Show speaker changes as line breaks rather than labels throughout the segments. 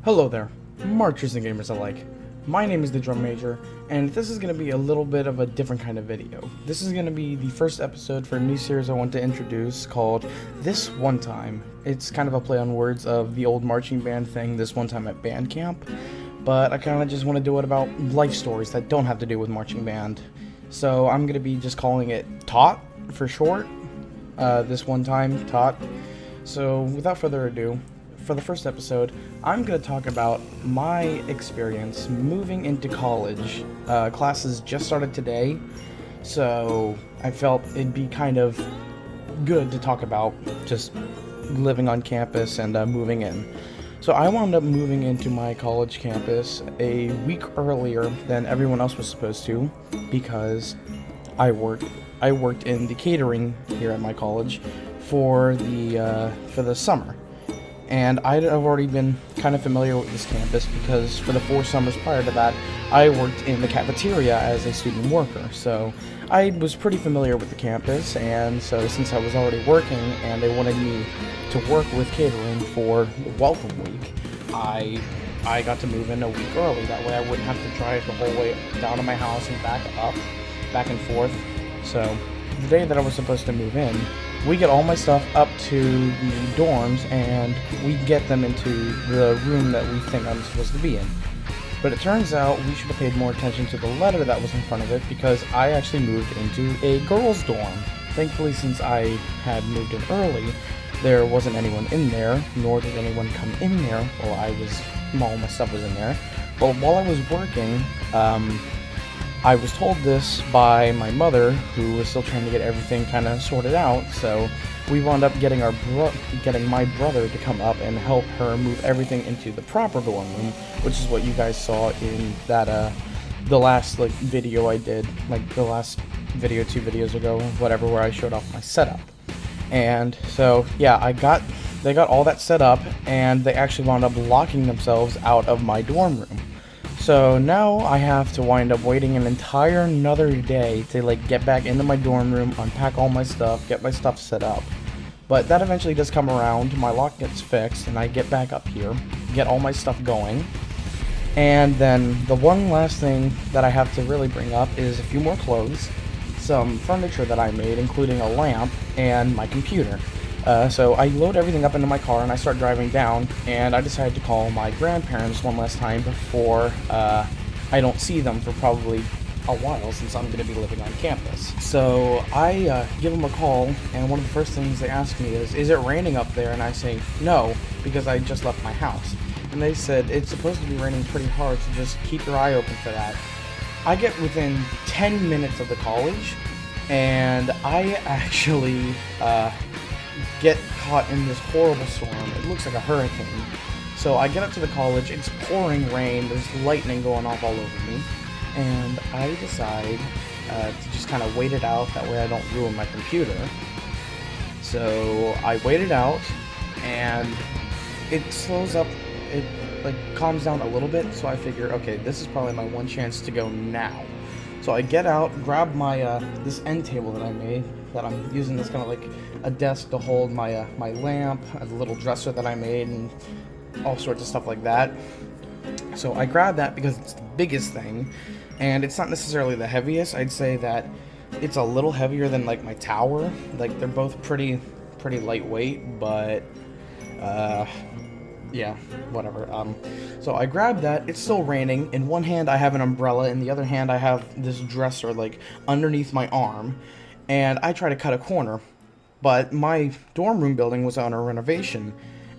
Hello there, marchers and gamers alike. My name is the Drum Major, and this is going to be a little bit of a different kind of video. This is going to be the first episode for a new series I want to introduce called This One Time. It's kind of a play on words of the old marching band thing, This One Time at Band Camp, but I kind of just want to do it about life stories that don't have to do with marching band. So I'm going to be just calling it TOT for short, This One Time, TOT. So without further ado, for the first episode, I'm going to talk about my experience moving into college. Classes just started today, so I felt it'd be kind of good to talk about just living on campus and moving in. So I wound up moving into my college campus a week earlier than everyone else was supposed to because I worked in the catering here at my college for the summer. And I'd have already been kind of familiar with this campus because for the 4 summers prior to that, I worked in the cafeteria as a student worker. So I was pretty familiar with the campus, and so since I was already working and they wanted me to work with catering for the welcome week, I got to move in a week early. That way I wouldn't have to drive the whole way down to my house and back and forth. So the day that I was supposed to move in, we get all my stuff up to the dorms and we get them into the room that we think I'm supposed to be in. But it turns out we should have paid more attention to the letter that was in front of it because I actually moved into a girls' dorm. Thankfully, since I had moved in early, there wasn't anyone in there, nor did anyone come in there while all my stuff was in there. But while I was working, I was told this by my mother, who was still trying to get everything kind of sorted out, so we wound up getting my brother to come up and help her move everything into the proper dorm room, which is what you guys saw in that, the last, video I did, the last video 2 videos ago, whatever, where I showed off my setup. And so, yeah, they got all that set up, and they actually wound up locking themselves out of my dorm room. So now I have to wind up waiting an entire another day to get back into my dorm room, unpack all my stuff, get my stuff set up. But that eventually does come around, my lock gets fixed, and I get back up here, get all my stuff going. And then the one last thing that I have to really bring up is a few more clothes, some furniture that I made, including a lamp, and my computer. So I load everything up into my car and I start driving down, and I decided to call my grandparents one last time before I don't see them for probably a while since I'm going to be living on campus. So I give them a call, and one of the first things they ask me is it raining up there? And I say, no, because I just left my house. And they said, it's supposed to be raining pretty hard, so just keep your eye open for that. I get within 10 minutes of the college, and I actually get caught in this horrible storm. It looks like a hurricane. So I get up to the college, it's pouring rain, there's lightning going off all over me, and I decide to just kind of wait it out, that way I don't ruin my computer. So I wait it out, and it slows up, it calms down a little bit, so I figure, okay, this is probably my one chance to go now. So I get out, grab my this end table that I made, that I'm using this kind of like a desk to hold my my lamp, a little dresser that I made, and all sorts of stuff like that. So I grab that because it's the biggest thing, and it's not necessarily the heaviest. I'd say that it's a little heavier than my tower. They're both pretty lightweight, but yeah, whatever. So I grab that. It's still raining. In one hand I have an umbrella, in the other hand I have this dresser underneath my arm, and I try to cut a corner. But my dorm room building was on a renovation,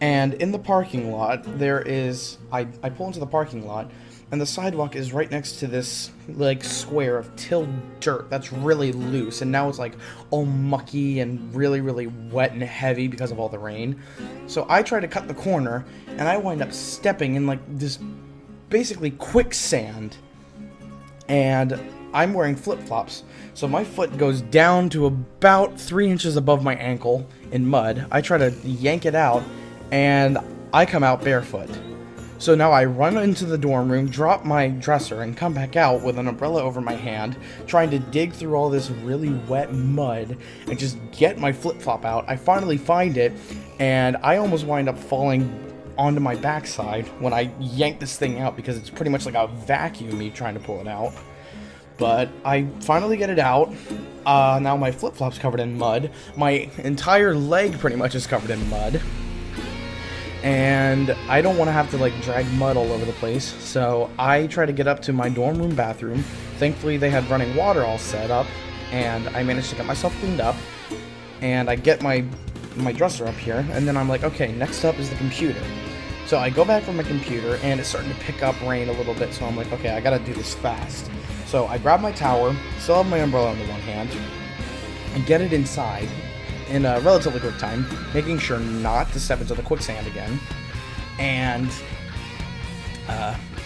and in the parking lot there is I pull into the parking lot, and the sidewalk is right next to this square of tilled dirt that's really loose, and now it's all mucky and really wet and heavy because of all the rain. So I try to cut the corner, and I wind up stepping in this basically quicksand, and I'm wearing flip-flops, so my foot goes down to about 3 inches above my ankle in mud. I try to yank it out, and I come out barefoot. So now I run into the dorm room, drop my dresser, and come back out with an umbrella over my hand, trying to dig through all this really wet mud and just get my flip-flop out. I finally find it, and I almost wind up falling onto my backside when I yank this thing out, because it's pretty much like a vacuum me trying to pull it out. But I finally get it out. Now my flip-flop's covered in mud. My entire leg pretty much is covered in mud. And I don't want to have to like drag mud all over the place. So I try to get up to my dorm room bathroom. Thankfully they had running water all set up, and I managed to get myself cleaned up. And I get my dresser up here, and then I'm like, okay, next up is the computer. So I go back from my computer, and it's starting to pick up rain a little bit, so I'm like, okay, I gotta do this fast. So I grab my tower, still have my umbrella in the one hand, and get it inside in a relatively quick time, making sure not to step into the quicksand again. And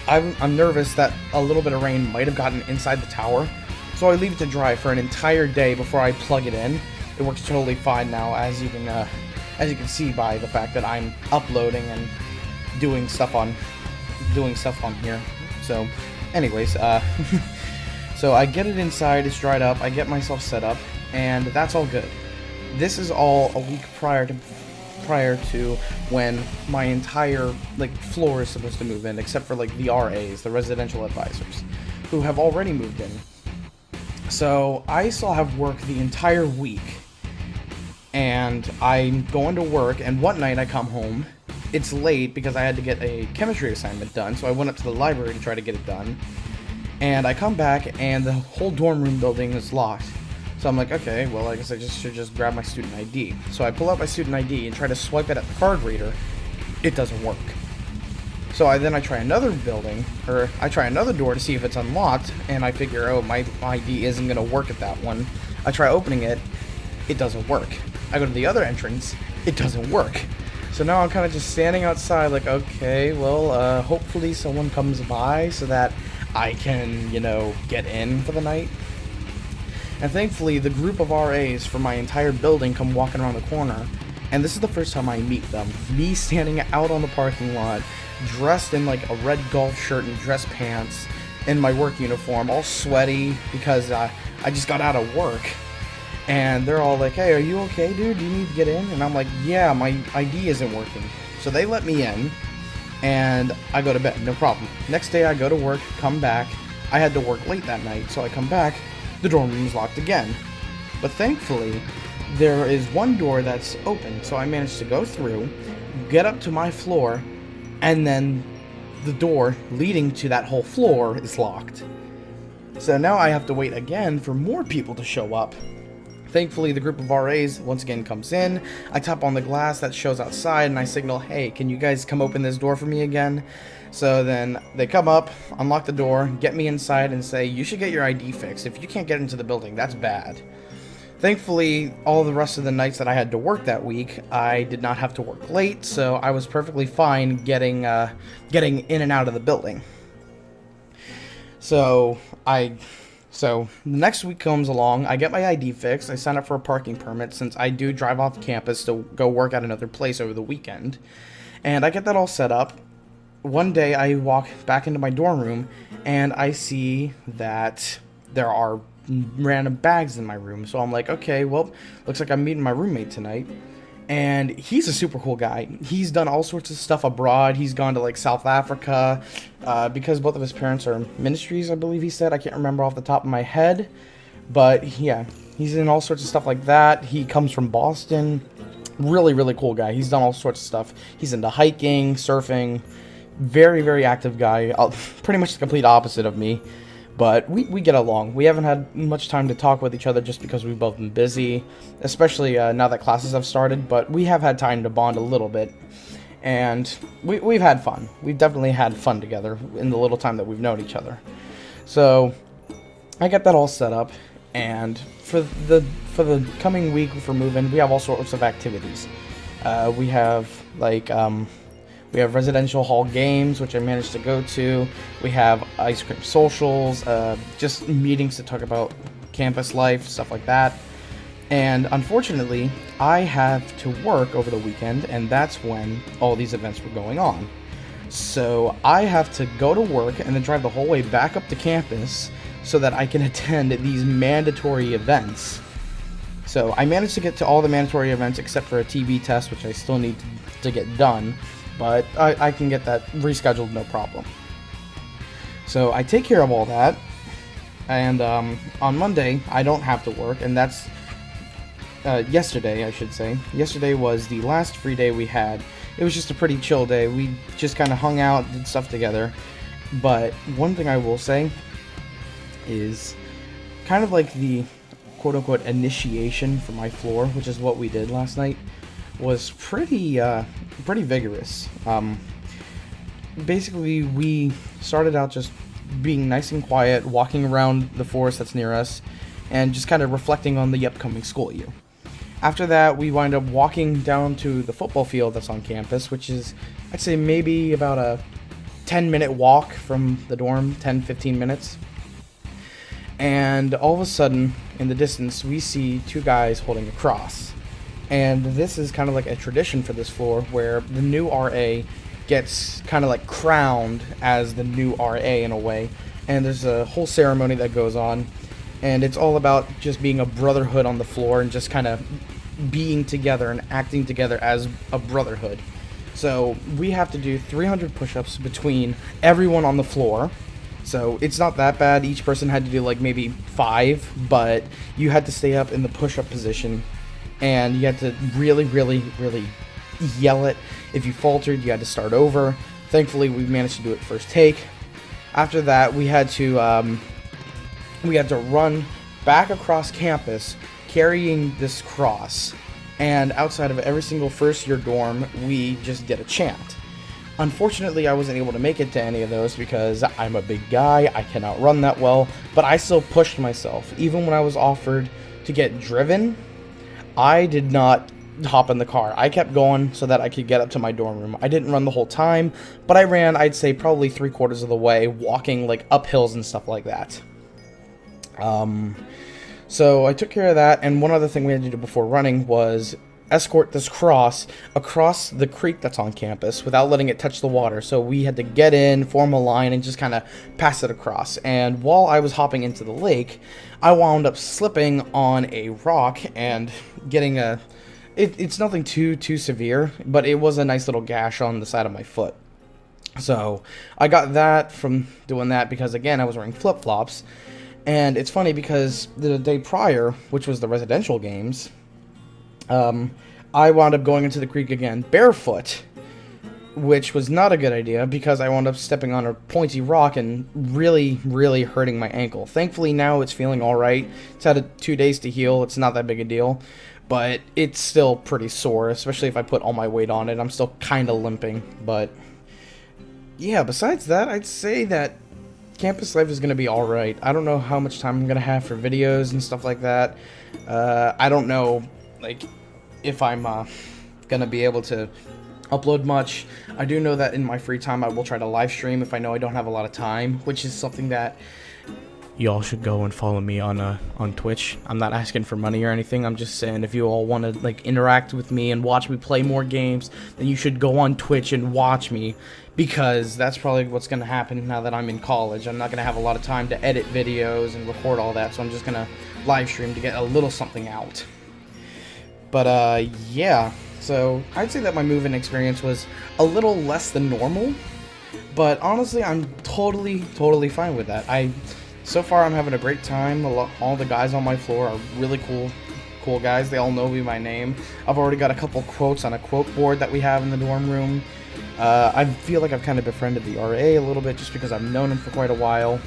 I'm nervous that a little bit of rain might have gotten inside the tower, so I leave it to dry for an entire day before I plug it in. It works totally fine now, as you can see by the fact that I'm uploading and doing stuff on here. So, anyways, so I get it inside, it's dried up, I get myself set up, and that's all good. This is all a week prior to when my entire like floor is supposed to move in, except for like the RAs, the residential advisors, who have already moved in. So I still have work the entire week, and I'm going to work, and one night I come home, it's late because I had to get a chemistry assignment done, so I went up to the library to try to get it done, and I come back and the whole dorm room building is locked. So I'm like, okay, well, I guess I should just grab my student ID. So I pull out my student ID and try to swipe it at the card reader. It doesn't work. So I try another building, or I try another door to see if it's unlocked, and I figure, oh, my ID isn't going to work at that one. I try opening it, it doesn't work. I go to the other entrance, it doesn't work. So now I'm kind of just standing outside like, okay, well, hopefully someone comes by so that I can, get in for the night. And thankfully, the group of RAs from my entire building come walking around the corner, and this is the first time I meet them. Me standing out on the parking lot, dressed in like a red golf shirt and dress pants, in my work uniform, all sweaty because I just got out of work. And they're all like, hey, are you okay, dude? Do you need to get in? And I'm like, yeah, my ID isn't working. So they let me in, and I go to bed, no problem. Next day I go to work, come back. I had to work late that night, so I come back. The dorm room is locked again. But thankfully, there is one door that's open, so I managed to go through, get up to my floor, and then the door leading to that whole floor is locked. So now I have to wait again for more people to show up. Thankfully, the group of RAs once again comes in. I tap on the glass that shows outside, and I signal, hey, can you guys come open this door for me again? So then they come up, unlock the door, get me inside, and say, you should get your ID fixed. If you can't get into the building, that's bad. Thankfully, all the rest of the nights that I had to work that week, I did not have to work late, so I was perfectly fine getting in and out of the building. So the next week comes along, I get my ID fixed, I sign up for a parking permit since I do drive off campus to go work at another place over the weekend. And I get that all set up. One day I walk back into my dorm room and I see that there are random bags in my room. So I'm like, okay, well, looks like I'm meeting my roommate tonight. And he's a super cool guy. He's done all sorts of stuff abroad. He's gone to like South Africa because both of his parents are ministries, I believe he said. I can't remember off the top of my head. But yeah, he's in all sorts of stuff like that. He comes from Boston. Really, really cool guy. He's done all sorts of stuff. He's into hiking, surfing. Very, very active guy. Pretty much the complete opposite of me. But we get along. We haven't had much time to talk with each other just because we've both been busy, especially now that classes have started, but we have had time to bond a little bit, and we've had fun. We've definitely had fun together in the little time that we've known each other. So I got that all set up, and for the coming week for move-in, we have all sorts of activities. We have we have residential hall games, which I managed to go to. We have ice cream socials, just meetings to talk about campus life, stuff like that. And unfortunately, I have to work over the weekend, and that's when all these events were going on. So I have to go to work and then drive the whole way back up to campus so that I can attend these mandatory events. So I managed to get to all the mandatory events except for a TB test, which I still need to get done. but I can get that rescheduled no problem. So I take care of all that, and on Monday I don't have to work, and that's yesterday, I should say. Yesterday was the last free day we had. It was just a pretty chill day. We just kind of hung out, did stuff together. But one thing I will say is kind of like the quote-unquote initiation for my floor, which is what we did last night, was pretty vigorous. Basically, we started out just being nice and quiet, walking around the forest that's near us, and just kind of reflecting on the upcoming school year. After that, we wind up walking down to the football field that's on campus, which is, I'd say, maybe about a 10-minute walk from the dorm, 10-15 minutes. And all of a sudden, in the distance, we see two guys holding a cross. And this is kind of like a tradition for this floor, where the new RA gets kind of like crowned as the new RA in a way. And there's a whole ceremony that goes on. And it's all about just being a brotherhood on the floor and just kind of being together and acting together as a brotherhood. So we have to do 300 push-ups between everyone on the floor. So it's not that bad. Each person had to do like maybe 5, but you had to stay up in the push-up position. And you had to really, really, really yell it. If you faltered, you had to start over. Thankfully, we managed to do it first take. After that, we had to run back across campus carrying this cross, and outside of every single first-year dorm, we just did a chant. Unfortunately, I wasn't able to make it to any of those because I'm a big guy, I cannot run that well, but I still pushed myself. Even when I was offered to get driven, I did not hop in the car. I kept going so that I could get up to my dorm room. I didn't run the whole time, but I ran, I'd say, probably 3/4 of the way, walking like up hills and stuff like that. So I took care of that, and one other thing we had to do before running was escort this cross across the creek that's on campus without letting it touch the water. So we had to get in, form a line, and just kind of pass it across. And while I was hopping into the lake, I wound up slipping on a rock and getting a... It's nothing too severe, but it was a nice little gash on the side of my foot. So I got that from doing that because, again, I was wearing flip-flops. And it's funny because the day prior, which was the residential games, I wound up going into the creek again barefoot, which was not a good idea because I wound up stepping on a pointy rock and really, really hurting my ankle. Thankfully, now it's feeling alright. It's had 2 days to heal. It's not that big a deal, but it's still pretty sore, especially if I put all my weight on it. I'm still kind of limping, but yeah, besides that, I'd say that campus life is going to be alright. I don't know how much time I'm going to have for videos and stuff like that. I don't know, like, if I'm going to be able to upload much. I do know that in my free time I will try to live stream if I know I don't have a lot of time, which is something that y'all should go and follow me on Twitch. I'm not asking for money or anything. I'm just saying if you all want to like interact with me and watch me play more games, then you should go on Twitch and watch me, because that's probably what's going to happen now that I'm in college. I'm not going to have a lot of time to edit videos and record all that, so I'm just going to live stream to get a little something out. But yeah, so I'd say that my move-in experience was a little less than normal, but honestly, I'm totally fine with that. So far, I'm having a great time. All the guys on my floor are really cool guys. They all know me by name. I've already got a couple quotes on a quote board that we have in the dorm room. I feel like I've kind of befriended the RA a little bit just because I've known him for quite a while.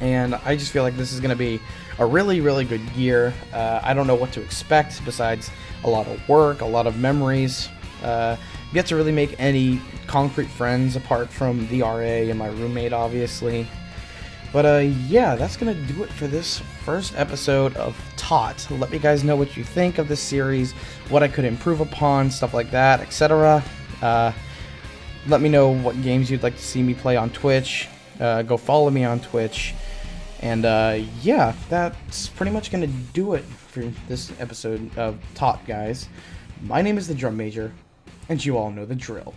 And I just feel like this is going to be a really good year. I don't know what to expect besides a lot of work, a lot of memories. Yet to really make any concrete friends apart from the RA and my roommate, obviously. But yeah, that's going to do it for this first episode of TOT. Let me guys know what you think of this series, what I could improve upon, stuff like that, etc. Let me know what games you'd like to see me play on Twitch. Go follow me on Twitch. And yeah, that's pretty much going to do it for this episode of TOT, guys. My name is the Drum Major, and you all know the drill.